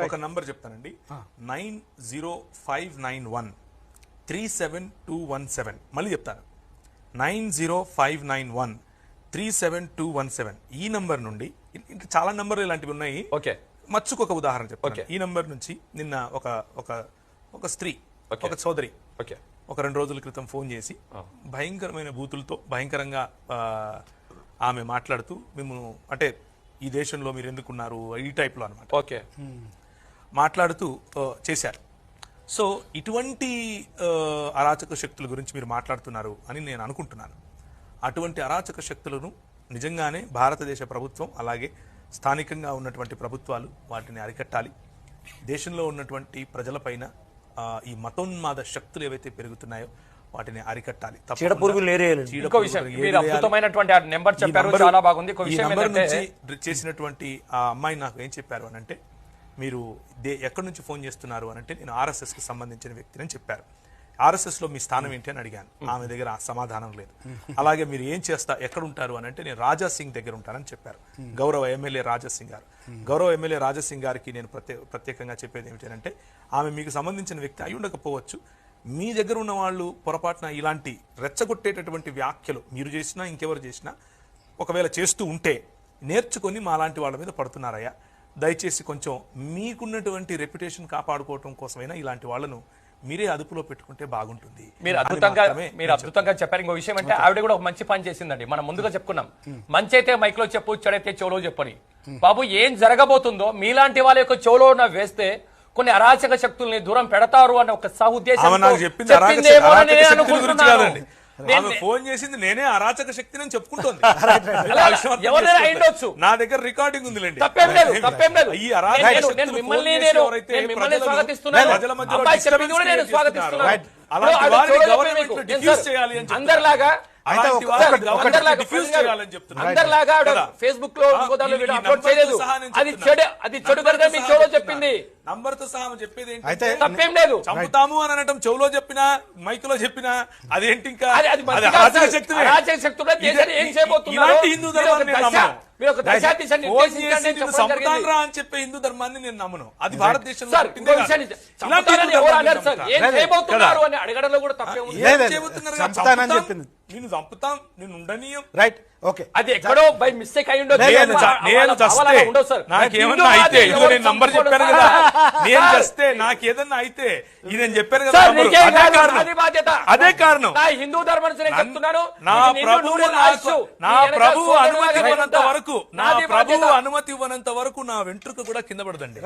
ఒక నంబర్ చెప్తానండి 90591 మళ్ళీ చెప్తాను 90591 ఈ నంబర్ నుండి ఇంకా చాలా నంబర్లు ఇలాంటివి ఉన్నాయి. ఓకే, మచ్చుకు ఒక ఉదాహరణ చెప్తాను. ఈ నంబర్ నుంచి నిన్న ఒక స్త్రీ, ఒక సోదరి ఒక 2 రోజుల క్రితం ఫోన్ చేసి భయంకరమైన బూతులతో భయంకరంగా ఆమె మాట్లాడుతూ మేము అంటే ఈ దేశంలో మీరు ఎందుకున్నారు ఈ టైప్లో అనమాట మాట్లాడుతూ చేశారు. సో ఇటువంటి అరాచక శక్తుల గురించి మీరు మాట్లాడుతున్నారు అని నేను అనుకుంటున్నాను. అటువంటి అరాచక శక్తులను నిజంగానే భారతదేశ ప్రభుత్వం అలాగే స్థానికంగా ఉన్నటువంటి ప్రభుత్వాలు వాటిని అరికట్టాలి. దేశంలో ఉన్నటువంటి ప్రజలపైన ఈ మతోన్మాద శక్తులు ఏవైతే పెరుగుతున్నాయో వాటిని అరికట్టాలి. చేసినటువంటి ఆ అమ్మాయి నాకు ఏం చెప్పారు అని అంటే, మీరు ఎక్కడి నుంచి ఫోన్ చేస్తున్నారు అని అంటే, నేను RSS కి సంబంధించిన వ్యక్తిని అని చెప్పారు. RSS లో మీ స్థానం ఏంటి అని అడిగాను. ఆమె దగ్గర సమాధానం లేదు. అలాగే మీరు ఏం ఎక్కడ ఉంటారు అని అంటే, నేను రాజా సింగ్ దగ్గర ఉంటానని చెప్పారు. గౌరవ ఎమ్మెల్యే రాజా సింగ్ గారు. గౌరవ ఎమ్మెల్యే రాజా సింగ్ గారికి నేను ప్రత్యేకంగా చెప్పేది ఏమిటంటే, ఆమె మీకు సంబంధించిన వ్యక్తి అయి ఉండకపోవచ్చు. మీ దగ్గర ఉన్న వాళ్ళు పొరపాటున ఇలాంటి రెచ్చగొట్టేటటువంటి వ్యాఖ్యలు మీరు చేసినా ఇంకెవరు చేసినా ఒకవేళ చేస్తూ ఉంటే నేర్చుకొని మా లాంటి వాళ్ళ మీద పడుతున్నారయ్యా. దయచేసి కొంచెం మీకున్నటువంటి రెప్యుటేషన్ కాపాడుకోవటం కోసమైనా ఇలాంటి వాళ్ళను మీరే అదుపులో పెట్టుకుంటే బాగుంటుంది. మీరు అద్భుతంగా చెప్పారు. ఇంకో విషయం అంటే ఆవిడ కూడా ఒక మంచి పని చేసిందండి. మనం ముందుగా చెప్పుకున్నాం, మంచి అయితే మైక్ లో చెప్పు, చెడైతే చెవులో చెప్పని. బాబు ఏం జరగబోతుందో మీలాంటి వాళ్ళ యొక్క చెవులో వేస్తే కొన్ని అరాచక శక్తుల్ని దూరం పెడతారు అన్న ఒక సహుద్దేశం ఫోన్ చేసింది నేనే అరాచక శక్తిని అని చెప్పుకుంటోంది. నా దగ్గర రికార్డింగ్ ఉందిలేండి. తప్పేం లేదు. ఈ అందరిలాగా ఫేస్బుక్ లో అప్లోడ్ చేయలేదు. అది చెడు కనుక మీ చెవులో చెప్పింది. నంబర్ తో సహా చెప్పేది తప్పేం లేదు. చంపుతాము అని అనటం చెవులో చెప్పినా మైక్ లో చెప్పినా అదేంటి ఇంకా ఇలాంటి హిందూ ధర్మాన్ని చంపుతాన్రా అని చెప్పే హిందూ ధర్మాన్ని నేను నమ్మను. అది భారతదేశంలో అడగడంలో కూడా తప్పే నేను చంపుతాం, నేను ఉండనీయం. Right, okay. అది ఎక్కడో బై మిస్టేక్ అయి ఉండొచ్చు. నాకేమన్నా అయితే ఇదిగో నేను నంబర్ చెప్పాను కదా, నేను చేస్తే నాకేదన్నా అయితే ఇది నేను చెప్పాను కదా, అదే కారణం. హిందూ ధర్మం చెప్తున్నాను. నా ప్రభువు అనుమతి ఇవ్వనంత వరకు నా వెంట్రుక కూడా కింద పడదండి.